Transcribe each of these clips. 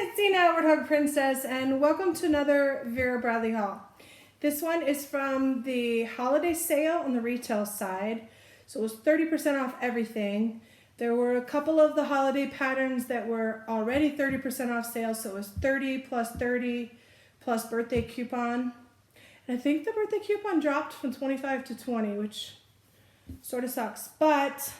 it's Dina, Warthog Princess, and welcome to another Vera Bradley haul. This one is from the holiday sale on the retail side. So it was 30% off everything. There were a couple of the holiday patterns that were already 30% off sale. So it was 30 plus 30 plus birthday coupon. And I think the birthday coupon dropped from 25 to 20, which sort of sucks. But,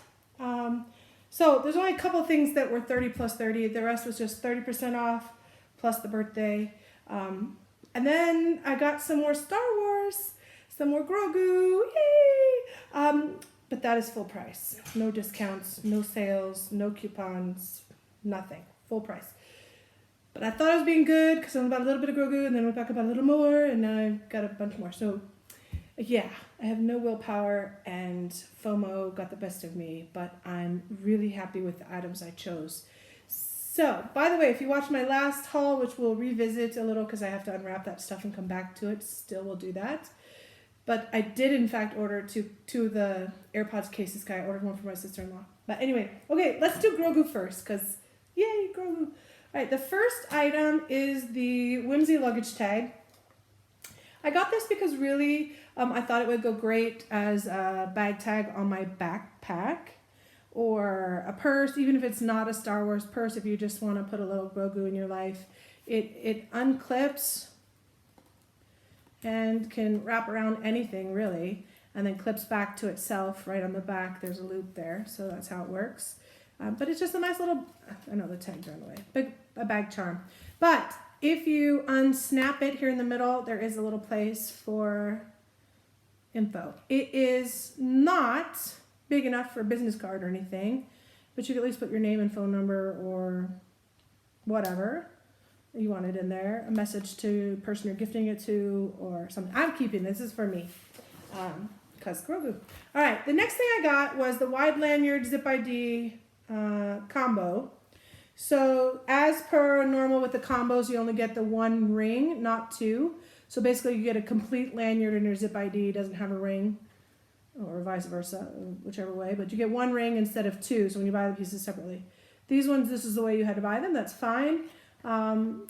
so there's only a couple of things that were 30 plus 30. The rest was just 30% off plus the birthday. And then I got some more Star Wars, some more Grogu, yay! But that is full price. No discounts, no sales, no coupons, nothing. Full price. But I thought I was being good because I bought a little bit of Grogu and then went back about a little more and now I've got a bunch more. So yeah, I have no willpower and FOMO got the best of me, but I'm really happy with the items I chose. So, by the way, if you watched my last haul, which we'll revisit a little because I have to unwrap that stuff and come back to it, still will do that. But I did, in fact, order two of the AirPods cases. I ordered one for my sister-in-law. But anyway, okay, let's do Grogu first because, yay, Grogu. All right, the first item is the Whimsy Luggage Tag. I got this because really I thought it would go great as a bag tag on my backpack or a purse, even if it's not a Star Wars purse, if you just want to put a little Grogu in your life. It unclips and can wrap around anything really, and then clips back to itself right on the back. There's a loop there, so that's how it works. But it's just a nice little, I know the tag's run away, a bag charm. But if you unsnap it here in the middle, there is a little place for info. It is not big enough for a business card or anything, but you can at least put your name and phone number or whatever you want it in there. A message to the person you're gifting it to or something. I'm keeping this is for me because Grogu. All right, the next thing I got was the wide lanyard Zip ID combo. So as per normal with the combos, you only get the one ring, not two. So basically you get a complete lanyard and your Zip ID doesn't have a ring, or vice versa, whichever way. But you get one ring instead of two, so when you buy the pieces separately. These ones, this is the way you had to buy them, that's fine. The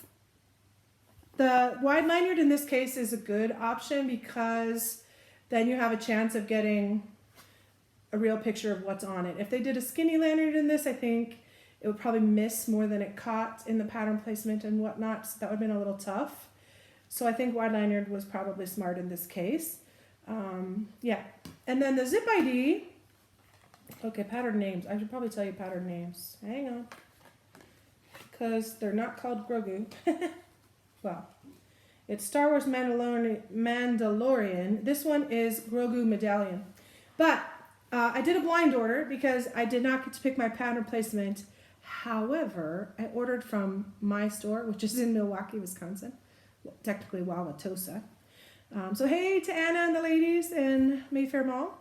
wide lanyard in this case is a good option because then you have a chance of getting a real picture of what's on it. If they did a skinny lanyard in this, I think it would probably miss more than it caught in the pattern placement and whatnot, so that would have been a little tough. So I think wide lanyard was probably smart in this case. Yeah, and then the Zip ID, okay, pattern names. I should probably tell you pattern names. Hang on, because they're not called Grogu. Well, it's Star Wars Mandalorian. This one is Grogu Medallion. But I did a blind order because I did not get to pick my pattern placement. However, I ordered from my store, which is in Milwaukee, Wisconsin. Well, technically Wauwatosa. So hey to Anna and the ladies in Mayfair Mall.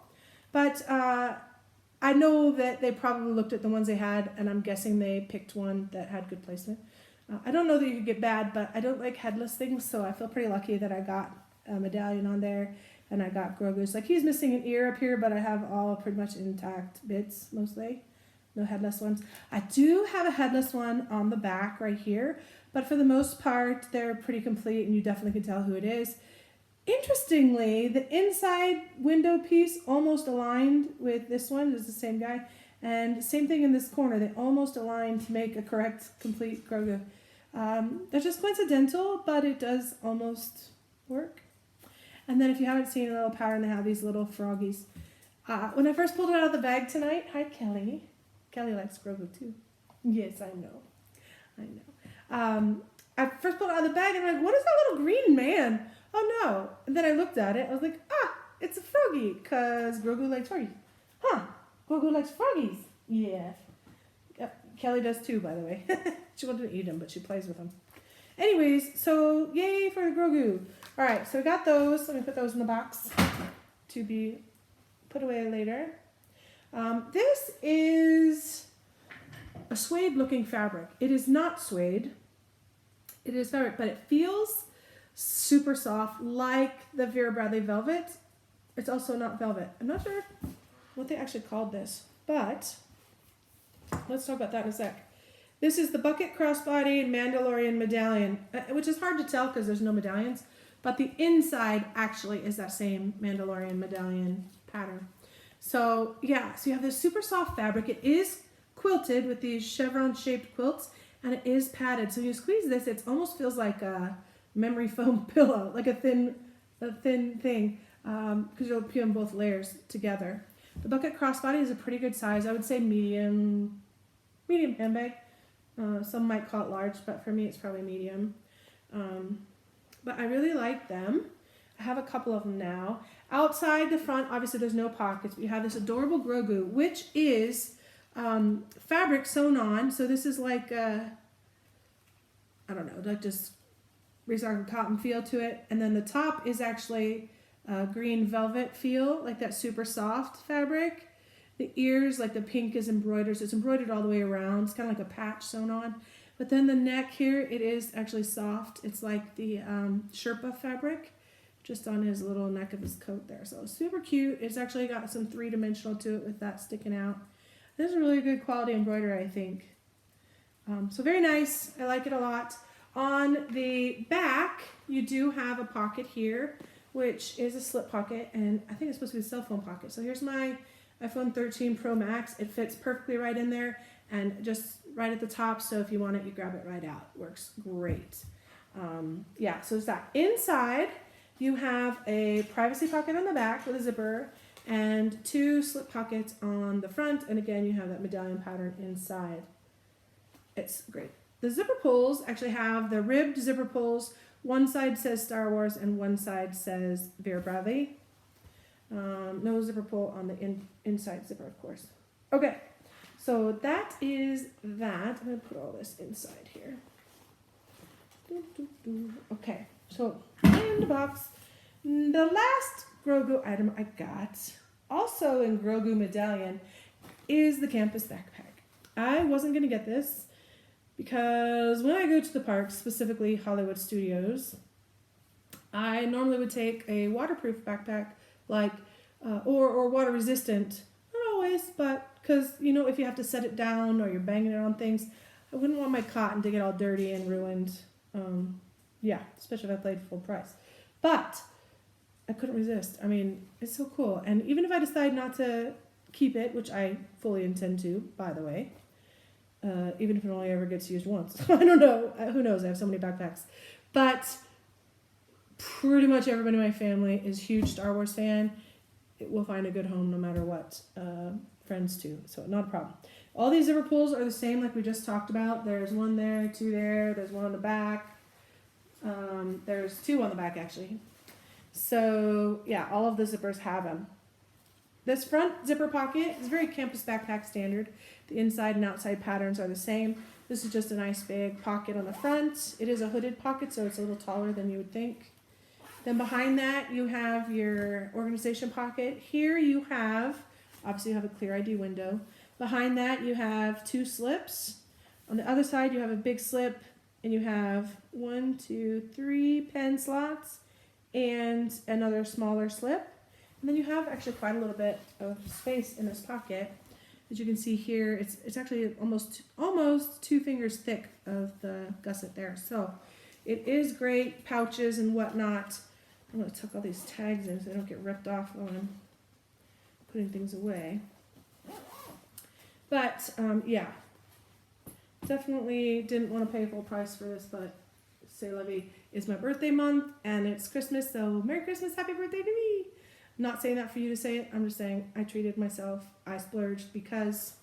But I know that they probably looked at the ones they had, and I'm guessing they picked one that had good placement. I don't know that you could get bad, but I don't like headless things, so I feel pretty lucky that I got a medallion on there, and I got Grogu's. Like, he's missing an ear up here, but I have all pretty much intact bits, mostly. No headless ones. I do have a headless one on the back right here, but for the most part, they're pretty complete, and you definitely can tell who it is. Interestingly, the inside window piece almost aligned with this one. It's the same guy. And same thing in this corner. They almost aligned to make a correct, complete Grogu. They're just coincidental, but it does almost work. And then if you haven't seen a little pattern, they have these little froggies. When I first pulled it out of the bag tonight, hi Kelly. Kelly likes Grogu too. Yes, I know. I first pulled it out of the bag and I'm like, what is that little green man? Oh no. And then I looked at it. I was like, it's a froggy because Grogu likes froggies. Huh. Grogu likes froggies. Yeah. Kelly does too, by the way. She wanted to eat them, but she plays with them. Anyways, so yay for Grogu. All right, so we got those. Let me put those in the box to be put away later. This is a suede looking fabric. It is not suede. It is fabric, but it feels super soft like the Vera Bradley velvet. It's also not velvet. I'm not sure what they actually called this, but let's talk about that in a sec. This is the bucket crossbody Mandalorian medallion, which is hard to tell because there's no medallions, but the inside actually is that same Mandalorian medallion pattern. So yeah, so you have this super soft fabric. It is quilted with these chevron shaped quilts, and it is padded. So you squeeze this, it almost feels like a memory foam pillow, like a thin thing, because you'll put in both layers together. The bucket crossbody is a pretty good size. I would say medium handbag. Some might call it large, but for me it's probably medium. But I really like them. I have a couple of them now. Outside the front, obviously there's no pockets, but you have this adorable Grogu, which is fabric sewn on. So this is like, I don't know, like just recycled cotton feel to it. And then the top is actually green velvet feel, like that super soft fabric. The ears, like the pink is embroidered, so it's embroidered all the way around. It's kind of like a patch sewn on. But then the neck here, it is actually soft. It's like the Sherpa fabric, just on his little neck of his coat there. So super cute. It's actually got some three-dimensional to it with that sticking out. This is a really good quality embroidery, I think. So very nice. I like it a lot. On the back, you do have a pocket here, which is a slip pocket, and I think it's supposed to be a cell phone pocket. So here's my iPhone 13 Pro Max. It fits perfectly right in there and just right at the top, so if you want it, you grab it right out. Works great. Yeah, so it's that. Inside, you have a privacy pocket on the back with a zipper and two slip pockets on the front, and again, you have that medallion pattern inside. It's great. The zipper pulls actually have the ribbed zipper pulls. One side says Star Wars and one side says Vera Bradley. No zipper pull on the inside zipper, of course. Okay, so that is that. I'm going to put all this inside here. Okay, so in the box, the last Grogu item I got, also in Grogu Medallion, is the campus backpack. I wasn't going to get this because when I go to the parks, specifically Hollywood Studios, I normally would take a waterproof backpack, like or water resistant. Not always, but because you know, if you have to set it down or you're banging it on things, I wouldn't want my cotton to get all dirty and ruined. Yeah, especially if I paid full price. But I couldn't resist. I mean, it's so cool. And even if I decide not to keep it, which I fully intend to, by the way, even if it only ever gets used once. I don't know. Who knows? I have so many backpacks. But pretty much everybody in my family is a huge Star Wars fan. It will find a good home no matter what. Friends too, so not a problem. All these zipper pulls are the same like we just talked about. There's one there, two there, there's one on the back. There's two on the back actually. So yeah, all of the zippers have them. This front zipper pocket is very campus backpack standard. The inside and outside patterns are the same. This is just a nice big pocket on the front. It is a hooded pocket, so it's a little taller than you would think. Then behind that, you have your organization pocket. Here you have, obviously you have a clear ID window. Behind that, you have two slips. On the other side, you have a big slip, and you have 1, 2, 3 pen slots and another smaller slip. And then you have actually quite a little bit of space in this pocket. As you can see here, it's actually almost 2 fingers thick of the gusset there. So it is great, pouches and whatnot. I'm going to tuck all these tags in so they don't get ripped off while I'm putting things away. But yeah, definitely didn't want to pay full price for this, but c'est la vie. It's my birthday month and it's Christmas, so Merry Christmas, Happy Birthday to me. I'm not saying that for you to say it. I'm just saying I treated myself. I splurged because.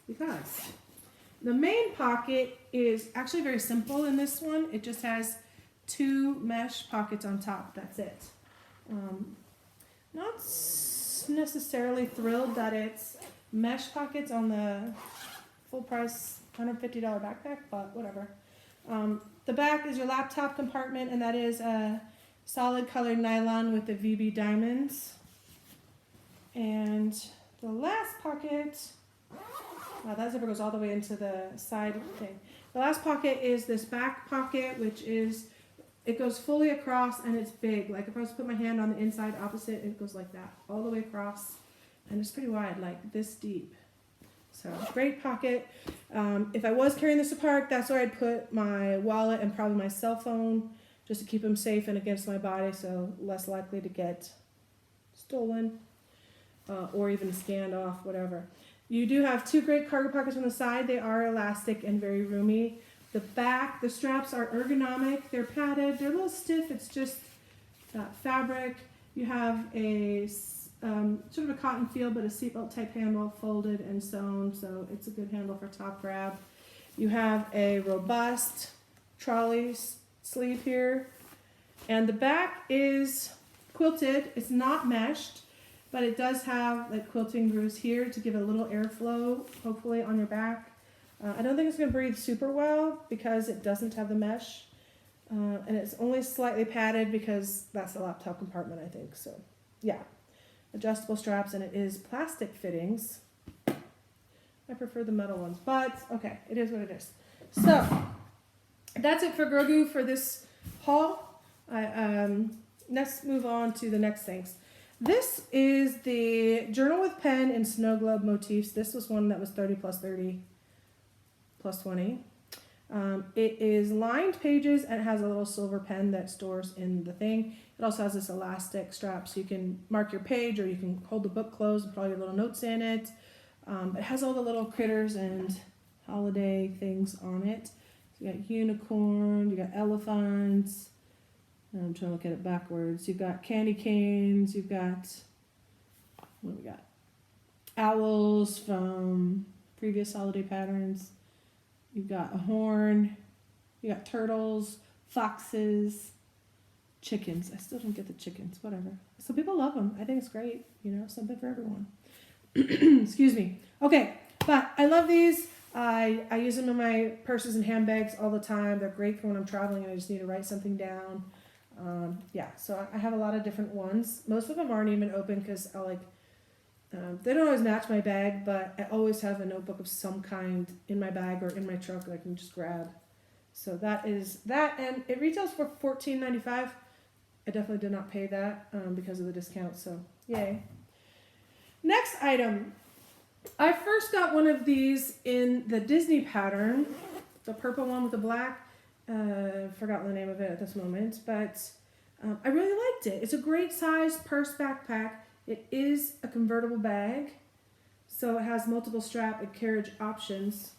The main pocket is actually very simple in this one. It just has 2 mesh pockets on top. That's it. Not necessarily thrilled that it's mesh pockets on the full price $150 backpack, but whatever. The back is your laptop compartment, and that is a solid colored nylon with the VB diamonds. And the last pocket, wow, that zipper goes all the way into the side thing. The last pocket is this back pocket, which is, it goes fully across and it's big. Like if I was to put my hand on the inside opposite, it goes like that, all the way across. And it's pretty wide, like this deep. So great pocket. If I was carrying this to park, that's where I'd put my wallet and probably my cell phone, just to keep them safe and against my body, so less likely to get stolen or even scanned off, whatever. You do have two great cargo pockets on the side. They are elastic and very roomy. The back, the straps are ergonomic. They're padded. They're a little stiff. It's just fabric. You have a sort of a cotton feel, but a seatbelt type handle, folded and sewn, so it's a good handle for top grab. You have a robust trolley sleeve here, and the back is quilted. It's not meshed, but it does have like quilting grooves here to give it a little airflow, hopefully, on your back. I don't think it's going to breathe super well because it doesn't have the mesh, and it's only slightly padded because that's the laptop compartment, I think. So yeah, adjustable straps, and it is plastic fittings. I prefer the metal ones, but okay, it is what it is. So that's it for Grogu for this haul. Let's move on to the next things. This is the Journal with Pen in Snowglobe Motifs. This was one that was 30 plus 30 plus 20. It is lined pages and it has a little silver pen that stores in the thing. It also has this elastic strap so you can mark your page, or you can hold the book closed and put all your little notes in it. It has all the little critters and holiday things on it. So you got unicorn, you got elephants. I'm trying to look at it backwards. You've got candy canes. You've got, what do we got? Owls from previous holiday patterns. You've got a horn. You got turtles, foxes, chickens. I still don't get the chickens, whatever. Some people love them. I think it's great. You know, something for everyone. Excuse me. Okay, but I love these. I use them in my purses and handbags all the time. They're great for when I'm traveling and I just need to write something down. Yeah, so I have a lot of different ones. Most of them aren't even open because I like, they don't always match my bag, but I always have a notebook of some kind in my bag or in my trunk that I can just grab. So that is that, and it retails for $14.95. I definitely did not pay that because of the discount, so yay. Next item. I first got one of these in the Disney pattern, the purple one with the black. Forgotten the name of it at this moment, but I really liked it. It's a great size purse backpack. It is a convertible bag, so it has multiple strap and carriage options.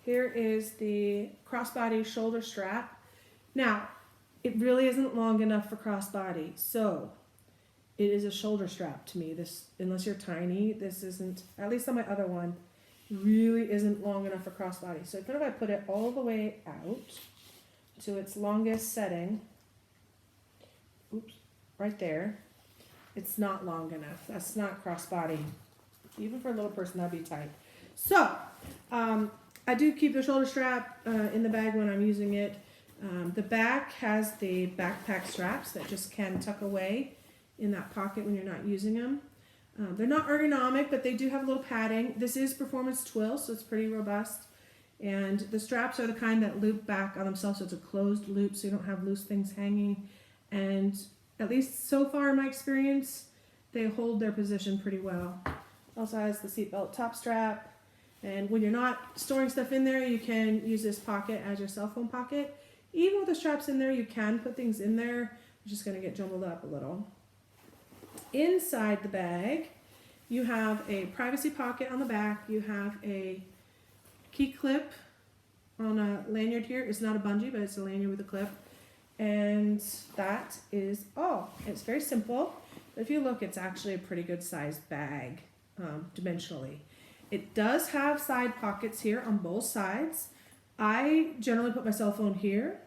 Here is the crossbody shoulder strap. Now, it really isn't long enough for crossbody, so it is a shoulder strap to me. This, unless you're tiny, this isn't, at least on my other one, really isn't long enough for crossbody. So even if I put it all the way out to its longest setting, oops, right there, it's not long enough. That's not crossbody. Even for a little person, that'd be tight. So, I do keep the shoulder strap in the bag when I'm using it. The back has the backpack straps that just can tuck away in that pocket when you're not using them. They're not ergonomic, but they do have a little padding. This is performance twill, so it's pretty robust. And the straps are the kind that loop back on themselves, so it's a closed loop, so you don't have loose things hanging. And at least so far in my experience, they hold their position pretty well. Also has the seatbelt top strap. And when you're not storing stuff in there, you can use this pocket as your cell phone pocket. Even with the straps in there, you can put things in there. It's just going to get jumbled up a little. Inside the bag, you have a privacy pocket on the back. You have a key clip on a lanyard here. It's not a bungee, but it's a lanyard with a clip. And that is all. It's very simple. But if you look, it's actually a pretty good sized bag dimensionally. It does have side pockets here on both sides. I generally put my cell phone here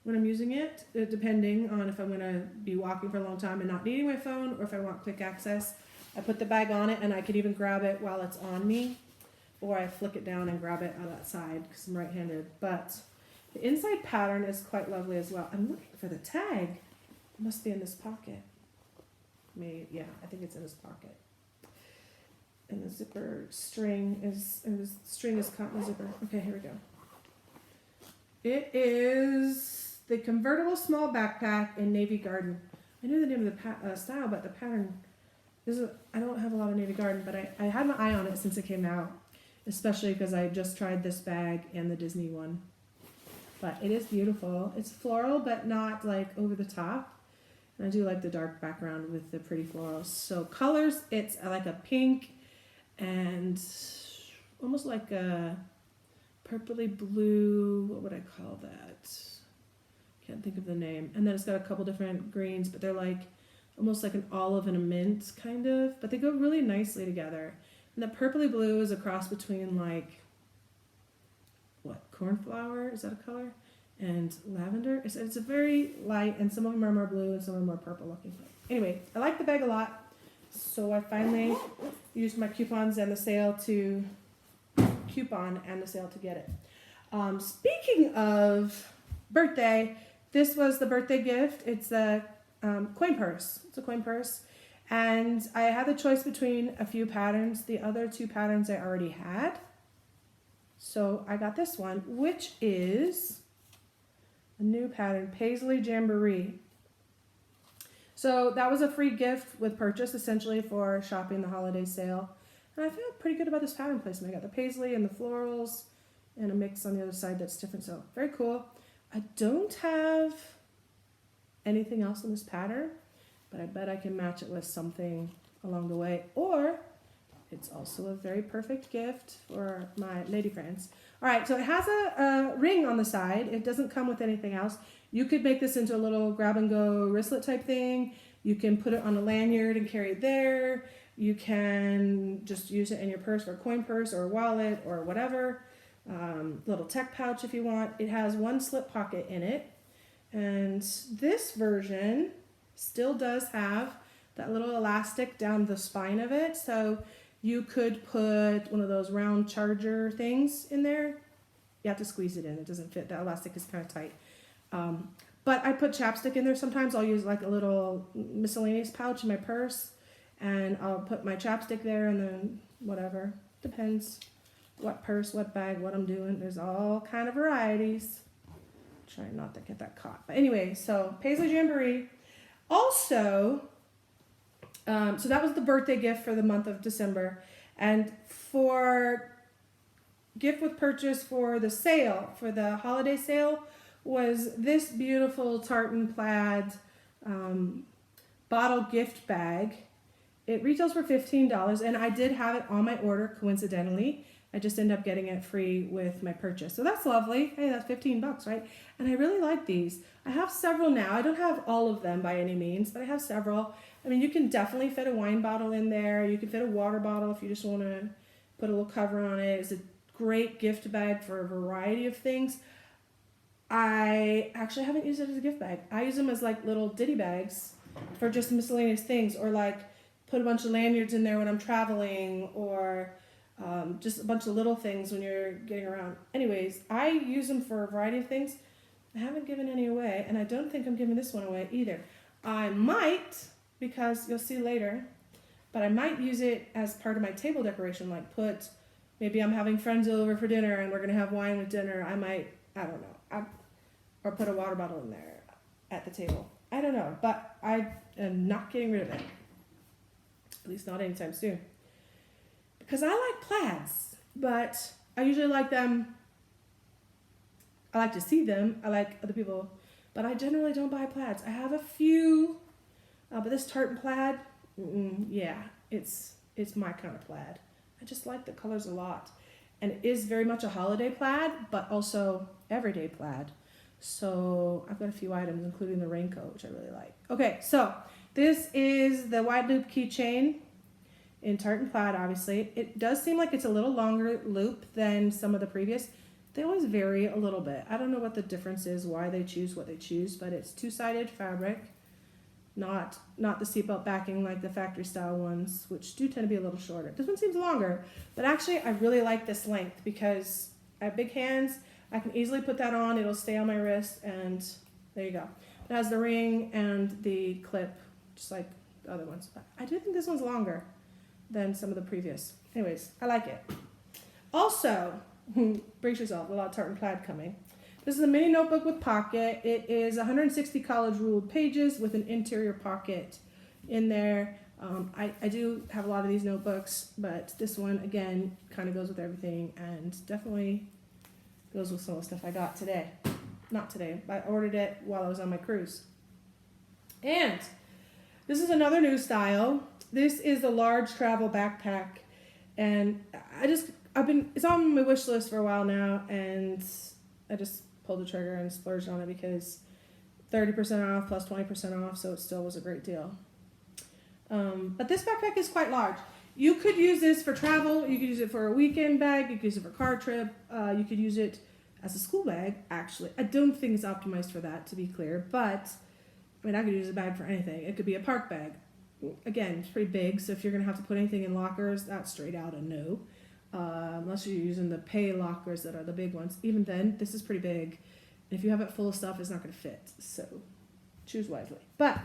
when I'm using it, depending on if I'm going to be walking for a long time and not needing my phone, or if I want quick access. I put the bag on it, and I could even grab it while it's on me, or I flick it down and grab it on that side because I'm right-handed. But the inside pattern is quite lovely as well. I'm looking for the tag. It must be in this pocket. Maybe, yeah, I think it's in this pocket. And the zipper string is caught in the zipper. Okay, here we go. It is the Convertible Small Backpack in Navy Garden. I knew the name of the style, but the pattern is, I don't have a lot of Navy Garden, but I had my eye on it since it came out. especially because I just tried this bag and the Disney one. But it is beautiful. It's floral, but not like over the top. And I do like the dark background with the pretty florals. So colors, it's like a pink and almost like a purpley blue. What would I call that? Can't think of the name. And then it's got a couple different greens, but they're like almost like an olive and a mint kind of. But they go really nicely together. And the purpley blue is a cross between like, what, cornflower? Is that a color? And lavender. It's a very light, and some of them are more blue and some are more purple looking. Anyway, I like the bag a lot. So I finally used my coupons and the sale to get it. Speaking of birthday, this was the birthday gift. It's a coin purse. It's a coin purse. And I had the choice between a few patterns. The other two patterns I already had. So I got this one, which is a new pattern, Paisley Jamboree. So that was a free gift with purchase, essentially, for shopping the holiday sale. And I feel pretty good about this pattern placement. I got the paisley and the florals and a mix on the other side that's different. So very cool. I don't have anything else in this pattern, but I bet I can match it with something along the way. Or it's also a very perfect gift for my lady friends. All right, so it has a ring on the side. It doesn't come with anything else. You could make this into a little grab-and-go wristlet type thing. You can put it on a lanyard and carry it there. You can just use it in your purse for a coin purse or a wallet or whatever. Little tech pouch if you want. It has one slip pocket in it. And this version still does have that little elastic down the spine of it. So you could put one of those round charger things in there. You have to squeeze it in. It doesn't fit. The elastic is kind of tight. But I put chapstick in there. Sometimes I'll use like a little miscellaneous pouch in my purse. And I'll put my chapstick there and then whatever. Depends what purse, what bag, what I'm doing. There's all kind of varieties. Try not to get that caught. But anyway, so Paisley Jamboree. Also, so that was the birthday gift for the month of December. And for gift with purchase for the sale, for the holiday sale, was this beautiful tartan plaid bottle gift bag. It retails for $15, and I did have it on my order coincidentally. I just ended up getting it free with my purchase. So that's lovely. Hey, that's $15, right? And I really like these. I have several now. I don't have all of them by any means, but I have several. I mean, you can definitely fit a wine bottle in there. You can fit a water bottle if you just want to put a little cover on it. It's a great gift bag for a variety of things. I actually haven't used it as a gift bag. I use them as like little ditty bags for just miscellaneous things, or like put a bunch of lanyards in there when I'm traveling, or just a bunch of little things when you're getting around. Anyways, I use them for a variety of things. I haven't given any away, and I don't think I'm giving this one away either. I might, because you'll see later, but I might use it as part of my table decoration, like maybe I'm having friends over for dinner and we're going to have wine with dinner. I don't know, or put a water bottle in there at the table. I don't know, but I am not getting rid of it. At least not anytime soon. Because I like plaids, but I usually like them. I like to see them. I like other people, but I generally don't buy plaids. I have a few, but this tartan plaid, yeah, it's my kind of plaid. I just like the colors a lot. And it is very much a holiday plaid, but also everyday plaid. So I've got a few items, including the raincoat, which I really like. Okay, so this is the wide loop keychain in tartan plaid, obviously. It does seem like it's a little longer loop than some of the previous. They always vary a little bit. I don't know what the difference is, why they choose what they choose, but it's two-sided fabric, not the seatbelt backing like the factory style ones, which do tend to be a little shorter. This one seems longer, but actually I really like this length because I have big hands. I can easily put that on. It'll stay on my wrist, and there you go. It has the ring and the clip, just like the other ones. But I do think this one's longer than some of the previous. Anyways, I like it. Also, brace yourself, a lot of tartan plaid coming. This is a mini notebook with pocket. It is 160 college ruled pages with an interior pocket in there. I do have a lot of these notebooks, but this one, again, kind of goes with everything and definitely goes with some of the stuff I got today. Not today, but I ordered it while I was on my cruise. And this is another new style. This is the large travel backpack. And it's on my wish list for a while now, and I just pulled the trigger and splurged on it because 30% off plus 20% off, so it still was a great deal. But this backpack is quite large. You could use this for travel. You could use it for a weekend bag. You could use it for a car trip. You could use it as a school bag, actually. I don't think it's optimized for that, to be clear. But, I mean, I could use a bag for anything. It could be a park bag. Again, it's pretty big, so if you're going to have to put anything in lockers, that's straight out a no. Unless you're using the pay lockers that are the big ones. Even then, this is pretty big. If you have it full of stuff, it's not going to fit. So, choose wisely. But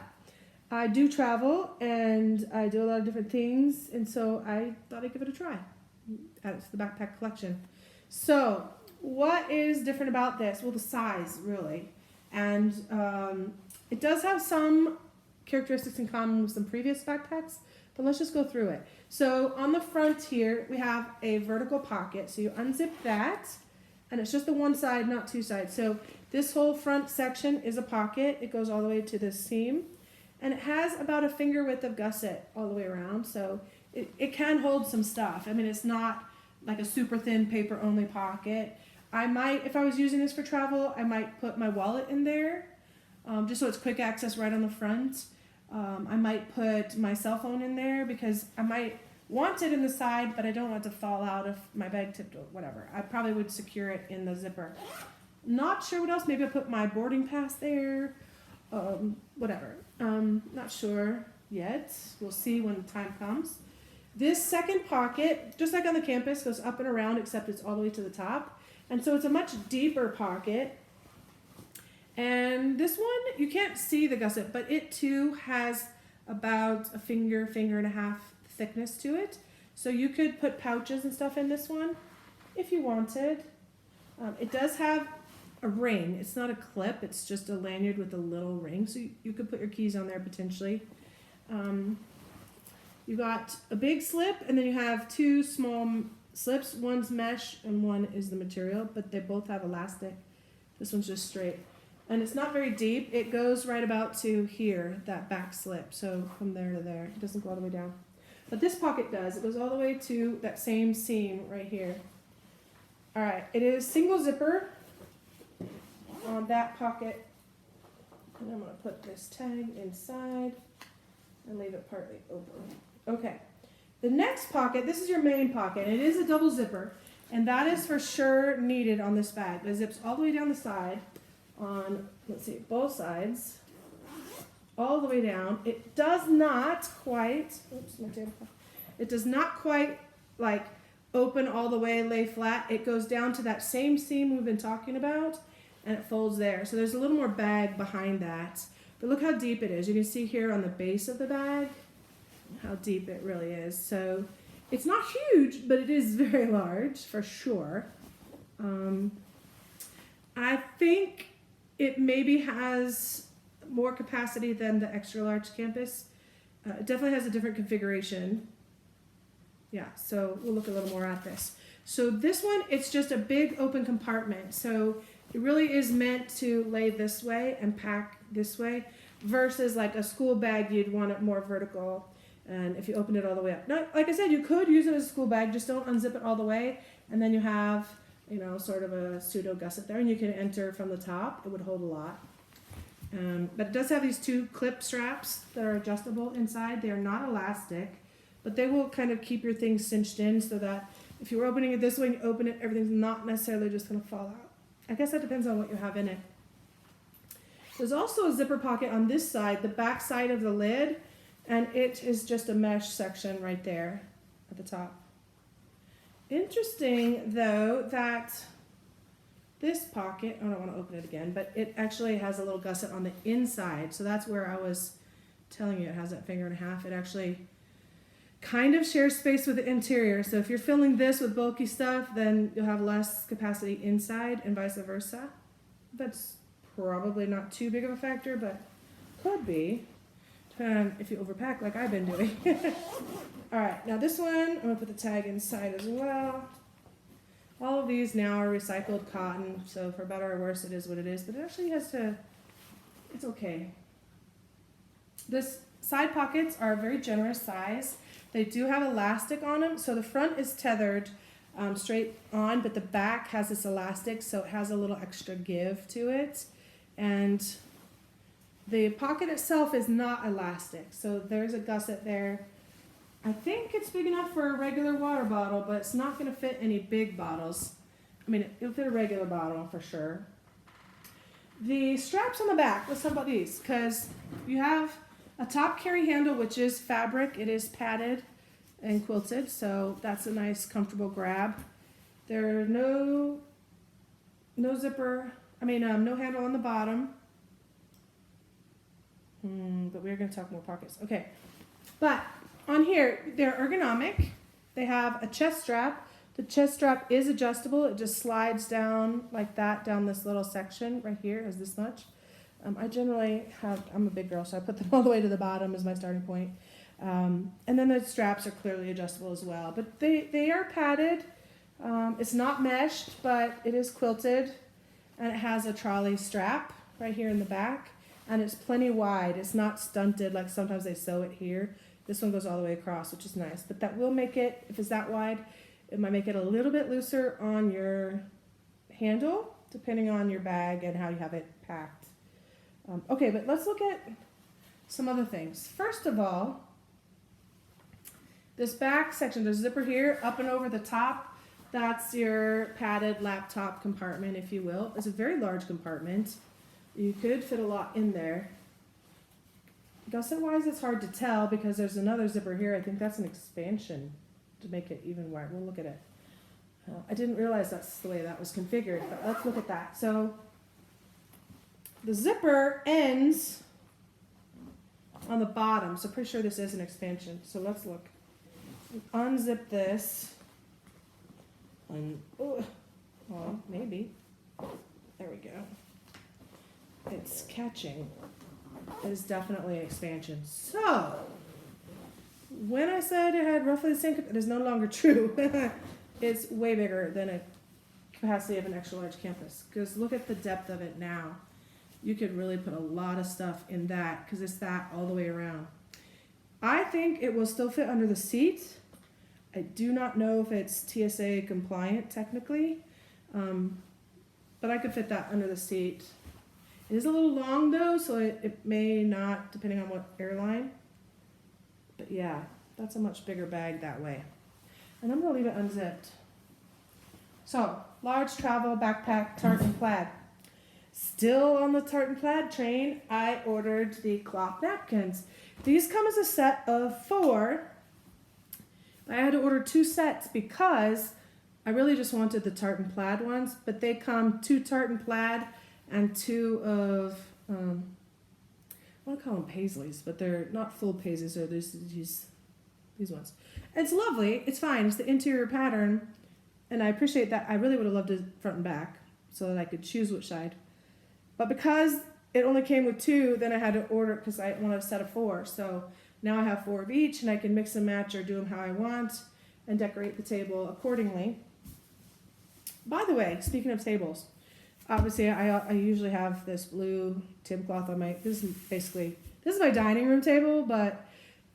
I do travel, and I do a lot of different things, and so I thought I'd give it a try. Add it to the backpack collection. So, what is different about this? Well, the size, really. And it does have some characteristics in common with some previous backpacks, but let's just go through it. So, on the front here, we have a vertical pocket. So, you unzip that, and it's just the one side, not two sides. So, this whole front section is a pocket. It goes all the way to this seam. And it has about a finger width of gusset all the way around, so it can hold some stuff. I mean, it's not like a super thin paper only pocket. I might, if I was using this for travel, I might put my wallet in there, just so it's quick access right on the front. I might put my cell phone in there because I might want it in the side, but I don't want it to fall out if my bag tipped or whatever. I probably would secure it in the zipper. Not sure what else. Maybe I'll put my boarding pass there. Whatever. Not sure yet. We'll see when the time comes. This second pocket, just like on the campus, goes up and around, except it's all the way to the top. And so it's a much deeper pocket. And this one, you can't see the gusset, but it too has about a finger and a half thickness to it. So you could put pouches and stuff in this one if you wanted. It does have a ring. It's not a clip, it's just a lanyard with a little ring, so you could put your keys on there potentially. You got a big slip, and then you have two small slips. One's mesh and one is the material, but they both have elastic. This one's just straight. And it's not very deep. It goes right about to here, that back slip. So from there to there. It doesn't go all the way down. But this pocket does. It goes all the way to that same seam right here. Alright, it is single zipper on that pocket, and I'm going to put this tag inside and leave it partly open. Okay, the next pocket, this is your main pocket. It is a double zipper, and that is for sure needed on this bag. It zips all the way down the side on, let's see, both sides, all the way down. It does not quite, oops, my table. It does not quite like open all the way, lay flat. It goes down to that same seam we've been talking about, and it folds there. So there's a little more bag behind that. But look how deep it is. You can see here on the base of the bag how deep it really is. So it's not huge, but it is very large for sure. I think it maybe has more capacity than the extra large campus. It definitely has a different configuration. Yeah, so we'll look a little more at this. So this one, it's just a big open compartment. So it really is meant to lay this way and pack this way versus like a school bag, you'd want it more vertical. And if you open it all the way up. Now, like I said, you could use it as a school bag, just don't unzip it all the way. And then you have, you know, sort of a pseudo gusset there, and you can enter from the top. It would hold a lot. But it does have these two clip straps that are adjustable inside. They are not elastic, but they will kind of keep your things cinched in so that if you're opening it this way and you open it, everything's not necessarily just going to fall out. I guess that depends on what you have in it. There's also a zipper pocket on this side, the back side of the lid, and it is just a mesh section right there at the top. Interesting, though, that this pocket, I don't want to open it again, but it actually has a little gusset on the inside. So that's where I was telling you it has that finger and a half. It actually kind of shares space with the interior. So if you're filling this with bulky stuff, then you'll have less capacity inside and vice versa. That's probably not too big of a factor, but could be. depending on if you overpack like I've been doing. All right, now this one, I'm gonna put the tag inside as well. All of these now are recycled cotton, so for better or worse, it is what it is, but it actually has to, it's okay. This side pockets are a very generous size. They do have elastic on them, so the front is tethered straight on, but the back has this elastic, so it has a little extra give to it. And the pocket itself is not elastic, so there's a gusset there. I think it's big enough for a regular water bottle, but it's not going to fit any big bottles. I mean, it'll fit a regular bottle for sure. The straps on the back, let's talk about these, because you have a top carry handle, which is fabric. It is padded and quilted, so that's a nice, comfortable grab. There are no zipper, no handle on the bottom. But we're going to talk more pockets. Okay, but on here, they're ergonomic. They have a chest strap. The chest strap is adjustable. It just slides down like that, down this little section right here, is this much. I generally I'm a big girl, so I put them all the way to the bottom as my starting point. And then the straps are clearly adjustable as well. But they are padded. It's not meshed, but it is quilted. And it has a trolley strap right here in the back. And it's plenty wide. It's not stunted like sometimes they sew it here. This one goes all the way across, which is nice. But that will make it, if it's that wide, it might make it a little bit looser on your handle, depending on your bag and how you have it packed. Okay, but let's look at some other things. First of all, this back section, there's a zipper here, up and over the top. That's your padded laptop compartment, if you will. It's a very large compartment. You could fit a lot in there. Gusset-wise, it's hard to tell because there's another zipper here. I think that's an expansion to make it even wider. We'll look at it. I didn't realize that's the way that was configured, but let's look at that. So the zipper ends on the bottom, so pretty sure this is an expansion. So let's look. Unzip this. Well, maybe. There we go. It's catching. It is definitely an expansion. So, when I said it had roughly the same, it is no longer true. It's way bigger than a capacity of an extra large campus. Because look at the depth of it now. You could really put a lot of stuff in that because it's that all the way around. I think it will still fit under the seat. I do not know if it's TSA compliant technically, but I could fit that under the seat. It is a little long though, so it may not, depending on what airline. But yeah, that's a much bigger bag that way. And I'm gonna leave it unzipped. So, large travel backpack, Tartan Plaid. Still on the Tartan Plaid train, I ordered the cloth napkins. These come as a set of 4. I had to order 2 sets because I really just wanted the Tartan Plaid ones, but they come 2 Tartan Plaid and 2 of, I want to call them Paisleys, but they're not full Paisleys, they're these ones. It's lovely, it's fine, it's the interior pattern, and I appreciate that. I really would have loved it front and back so that I could choose which side. But because it only came with 2, then I had to order it because I want a set of 4. So now I have 4 of each, and I can mix and match or do them how I want and decorate the table accordingly. By the way, speaking of tables, obviously I usually have this blue tablecloth on my, this is my dining room table, but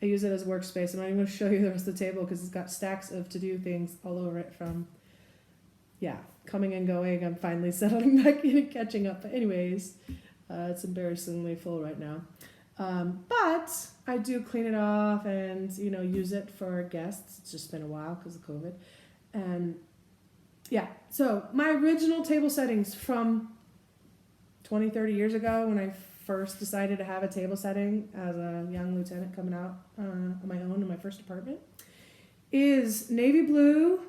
I use it as a workspace. I'm not even going to show you the rest of the table because it's got stacks of to-do things all over it from, coming and going. I'm finally settling back in and catching up. But anyways, it's embarrassingly full right now. But I do clean it off and, use it for guests. It's just been a while because of COVID. And so my original table settings from 20, 30 years ago when I first decided to have a table setting as a young lieutenant coming out on my own in my first apartment is navy blue,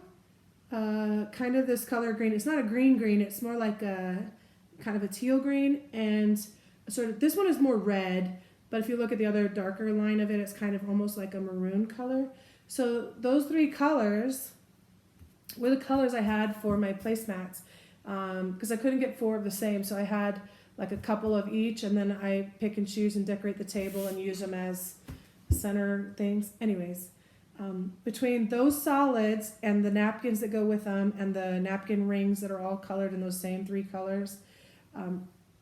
kind of this color green. It's not a green, it's more like a kind of a teal green, and sort of, this one is more red, but if you look at the other darker line of it, it's kind of almost like a maroon color. So those 3 colors were the colors I had for my placemats. because I couldn't get 4 of the same, so I had like a couple of each, and then I pick and choose and decorate the table and use them as center things. Anyways, between those solids and the napkins that go with them and the napkin rings that are all colored in those same 3 colors,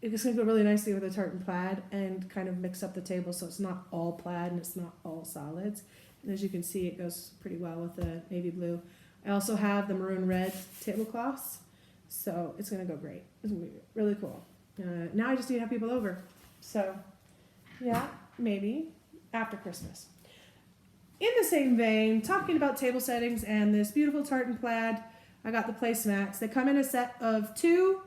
it's going to go really nicely with the tartan plaid and kind of mix up the table so it's not all plaid and it's not all solids. And as you can see, it goes pretty well with the navy blue. I also have the maroon red tablecloths, so it's going to go great. It's going to be really cool. Now I just need to have people over. So, yeah, maybe after Christmas. In the same vein, talking about table settings and this beautiful tartan plaid, I got the placemats. They come in a set of 2,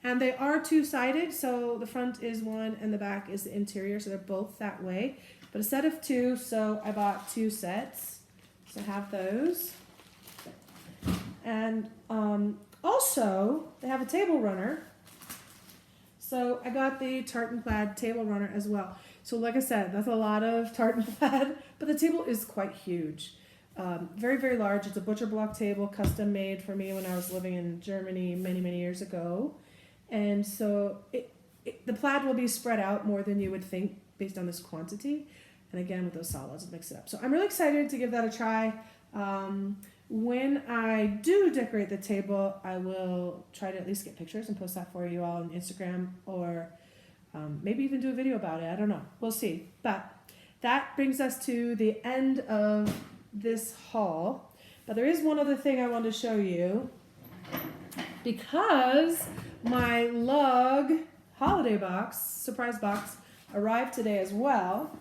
and they are 2-sided, so the front is one and the back is the interior, so they're both that way. But a set of 2, so I bought 2 sets. So I have those. And also, they have a table runner. So I got the tartan plaid table runner as well. So like I said, that's a lot of tartan plaid, but the table is quite huge. Very, very large. It's a butcher block table, custom made for me when I was living in Germany many, many years ago. And so the plaid will be spread out more than you would think based on this quantity. And again, with those solids, mix it up. So I'm really excited to give that a try. When I do decorate the table, I will try to at least get pictures and post that for you all on Instagram, or maybe even do a video about it. I don't know. We'll see. But that brings us to the end of this haul. But there is one other thing I want to show you, because my lug holiday box, surprise box, arrived today as well.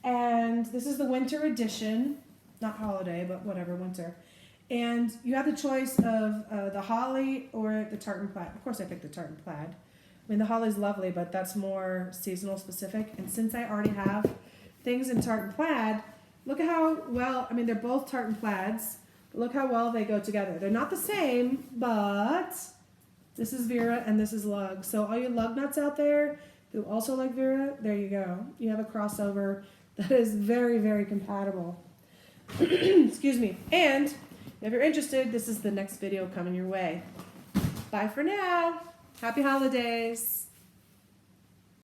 And this is the winter edition, not holiday, but whatever, winter. And you have the choice of the holly or the tartan plaid. Of course I picked the tartan plaid. I mean, the holly's lovely, but that's more seasonal specific. And since I already have things in tartan plaid, look at how well, I mean, they're both tartan plaids, but look how well they go together. They're not the same, but this is Vera and this is Lug. So all you lug nuts out there who also like Vera, there you go. You have a crossover that is very, very compatible. Excuse me. And if you're interested, this is the next video coming your way. Bye for now. Happy holidays.